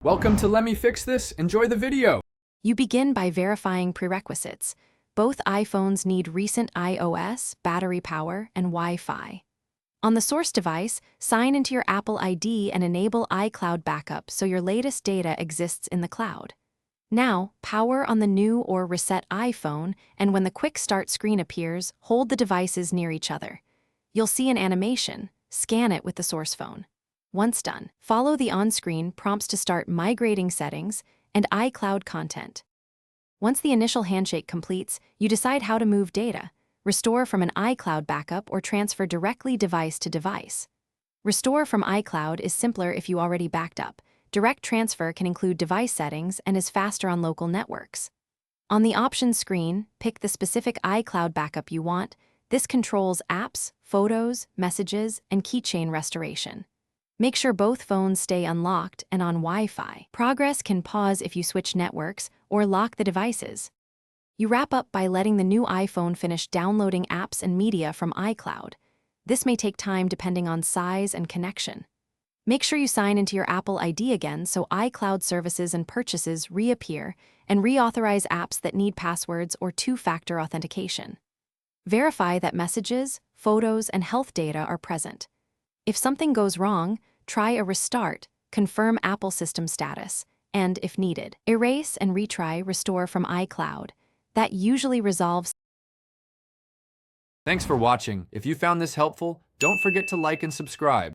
Welcome to Let Me Fix This. Enjoy the video. You begin by verifying prerequisites. Both iPhones need recent iOS, battery power, and Wi-Fi. On the source device, sign into your Apple ID and enable iCloud backup so your latest data exists in the cloud. Now, power on the new or reset iPhone, and when the Quick Start screen appears, hold the devices near each other. You'll see an animation. Scan it with the source phone. Once done, follow the on-screen prompts to start migrating settings and iCloud content. Once the initial handshake completes, you decide how to move data, restore from an iCloud backup or transfer directly device to device. Restore from iCloud is simpler if you already backed up. Direct transfer can include device settings and is faster on local networks. On the options screen, pick the specific iCloud backup you want. This controls apps, photos, messages, and keychain restoration. Make sure both phones stay unlocked and on Wi-Fi. Progress can pause if you switch networks or lock the devices. You wrap up by letting the new iPhone finish downloading apps and media from iCloud. This may take time depending on size and connection. Make sure you sign into your Apple ID again so iCloud services and purchases reappear, and reauthorize apps that need passwords or two-factor authentication. Verify that messages, photos, and health data are present. If something goes wrong, try a restart, confirm Apple system status, and, if needed, erase and retry restore from iCloud. That usually resolves. Thanks for watching. If you found this helpful, don't forget to like and subscribe.